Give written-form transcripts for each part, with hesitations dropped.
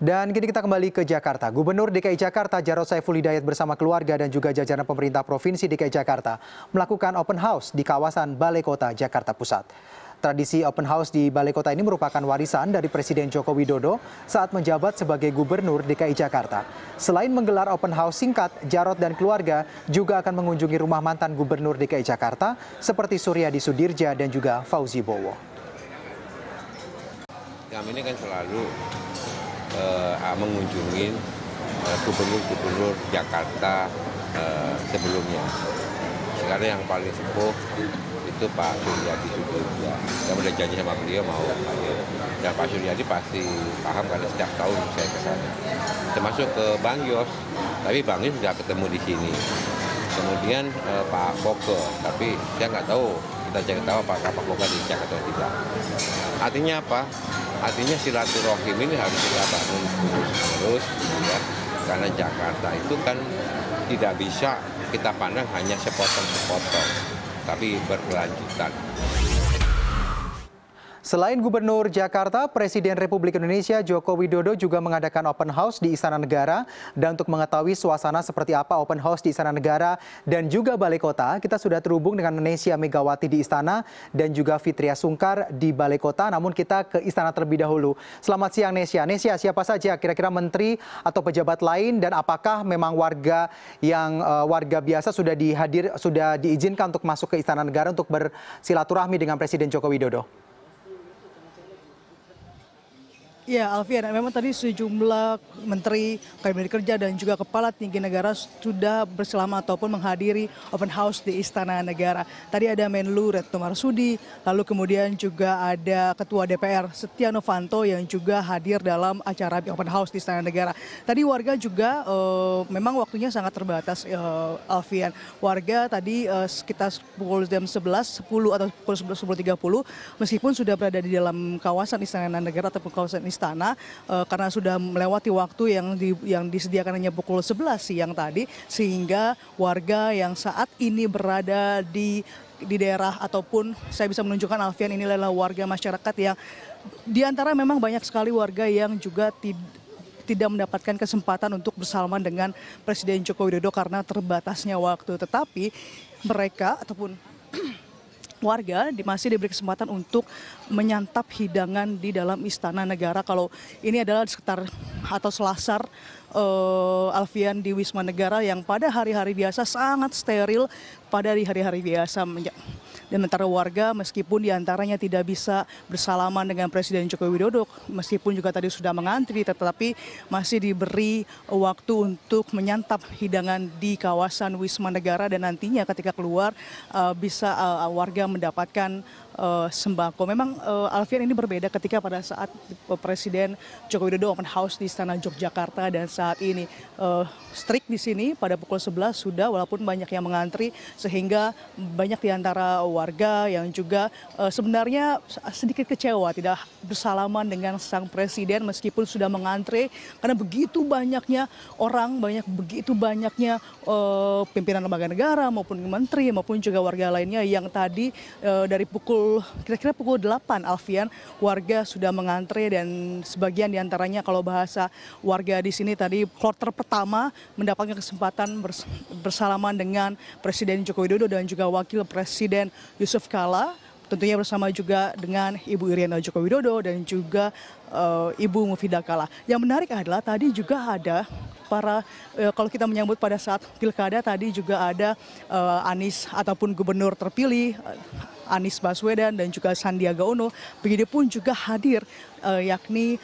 Dan kini kita kembali ke Jakarta. Gubernur DKI Jakarta Jarod Saiful Hidayat bersama keluarga dan juga jajaran pemerintah Provinsi DKI Jakarta melakukan open house di kawasan Balai Kota Jakarta Pusat. Tradisi open house di Balai Kota ini merupakan warisan dari Presiden Joko Widodo saat menjabat sebagai Gubernur DKI Jakarta. Selain menggelar open house singkat, Jarod dan keluarga juga akan mengunjungi rumah mantan Gubernur DKI Jakarta seperti Suryadi Sudirja dan juga Fauzi Bowo. Kami ini kan selalu mengunjungi gubernur-gubernur Jakarta sebelumnya. Sekarang yang paling sepuh itu Pak Suryadi Sudirja. Saya udah janji sama beliau mau hadir. Dan Pak Suryadi pasti paham karena setiap tahun saya ke sana. Termasuk ke Bang Yos, tapi Bang Yos sudah ketemu di sini. Kemudian Pak Foke, tapi saya nggak tahu, kita cari tahu apakah Pak Foke di Jakarta atau tidak. Artinya apa? Artinya silaturahim ini harus kita bangun terus, ya. Karena Jakarta itu kan tidak bisa kita pandang hanya sepotong-sepotong, tapi berkelanjutan. Selain Gubernur Jakarta, Presiden Republik Indonesia Joko Widodo juga mengadakan open house di Istana Negara. Dan untuk mengetahui suasana seperti apa open house di Istana Negara dan juga Balai Kota, kita sudah terhubung dengan Nesya Megawati di Istana dan juga Fitriya Sungkar di Balai Kota. Namun kita ke Istana terlebih dahulu. Selamat siang Nesya. Nesya, siapa saja kira-kira menteri atau pejabat lain dan apakah memang warga biasa sudah diizinkan untuk masuk ke Istana Negara untuk bersilaturahmi dengan Presiden Joko Widodo? Ya, Alfian, memang tadi sejumlah menteri, kabinet kerja dan juga kepala tinggi negara sudah berselama ataupun menghadiri open house di Istana Negara. Tadi ada Menlu Retno Marsudi, lalu kemudian juga ada Ketua DPR Setia Novanto yang juga hadir dalam acara open house di Istana Negara. Tadi warga juga memang waktunya sangat terbatas, Alfian. Warga tadi sekitar pukul jam 11.10 atau pukul 11.30 meskipun sudah berada di dalam kawasan Istana Negara ataupun kawasan Istana karena sudah melewati waktu yang disediakan hanya pukul 11 siang tadi, sehingga warga yang saat ini berada di daerah ataupun saya bisa menunjukkan Alfian ini adalah warga masyarakat yang diantara memang banyak sekali warga yang juga tidak mendapatkan kesempatan untuk bersalaman dengan Presiden Joko Widodo karena terbatasnya waktu. Tetapi mereka ataupun warga masih diberi kesempatan untuk menyantap hidangan di dalam Istana Negara. Kalau ini adalah sekitar atau selasar Alfian di Wisma Negara yang pada hari-hari biasa sangat steril pada hari-hari biasa. Dan antara warga meskipun diantaranya tidak bisa bersalaman dengan Presiden Joko Widodo, meskipun juga tadi sudah mengantri, tetapi masih diberi waktu untuk menyantap hidangan di kawasan Wisma Negara dan nantinya ketika keluar bisa warga mendapatkan sembako. Memang Alfian ini berbeda ketika pada saat Presiden Joko Widodo open house di Istana Yogyakarta dan saat ini strict di sini pada pukul 11 sudah, walaupun banyak yang mengantri sehingga banyak di antara warga yang juga sebenarnya sedikit kecewa tidak bersalaman dengan sang presiden meskipun sudah mengantre karena begitu banyaknya orang, begitu banyaknya pimpinan lembaga negara maupun menteri maupun juga warga lainnya yang tadi dari kira-kira pukul 8 Alfian warga sudah mengantre dan sebagian diantaranya kalau bahasa warga di sini tadi kloter pertama mendapatkan kesempatan bersalaman dengan Presiden Joko Widodo dan juga Wakil Presiden Yusuf Kala, tentunya bersama juga dengan Ibu Iryana Joko Widodo dan juga Ibu Mufidah Kala. Yang menarik adalah tadi juga ada kalau kita menyambut pada saat pilkada tadi juga ada Anies ataupun gubernur terpilih Anies Baswedan dan juga Sandiaga Uno. Begitupun juga hadir yakni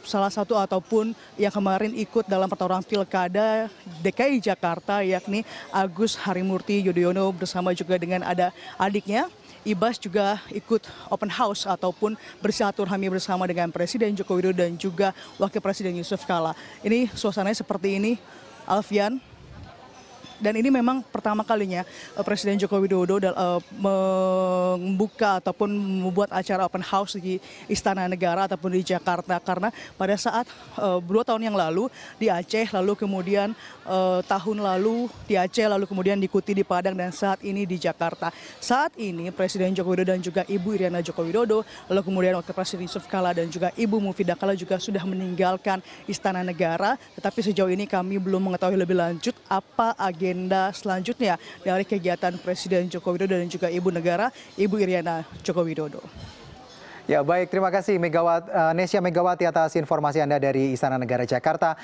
salah satu ataupun yang kemarin ikut dalam pertarungan pilkada DKI Jakarta yakni Agus Harimurti Yudhoyono bersama juga dengan ada adiknya. Ibas juga ikut open house ataupun bersilaturahmi bersama dengan Presiden Joko Widodo dan juga Wakil Presiden Yusuf Kala. Ini suasananya seperti ini, Alfian. Dan ini memang pertama kalinya Presiden Joko Widodo membuka ataupun membuat acara open house di Istana Negara ataupun di Jakarta. Karena pada saat 2 tahun yang lalu di Aceh, lalu kemudian tahun lalu di Aceh, lalu kemudian diikuti di Padang, dan saat ini di Jakarta. Saat ini Presiden Joko Widodo dan juga Ibu Iriana Joko Widodo, lalu kemudian Wakil Presiden Yusuf Kala dan juga Ibu Mufidah Kala juga sudah meninggalkan Istana Negara. Tetapi sejauh ini kami belum mengetahui lebih lanjut apa agenda selanjutnya dari kegiatan Presiden Joko Widodo dan juga Ibu Negara, Ibu Iriana Joko Widodo. Ya baik, terima kasih Nesya Megawati atas informasi Anda dari Istana Negara Jakarta.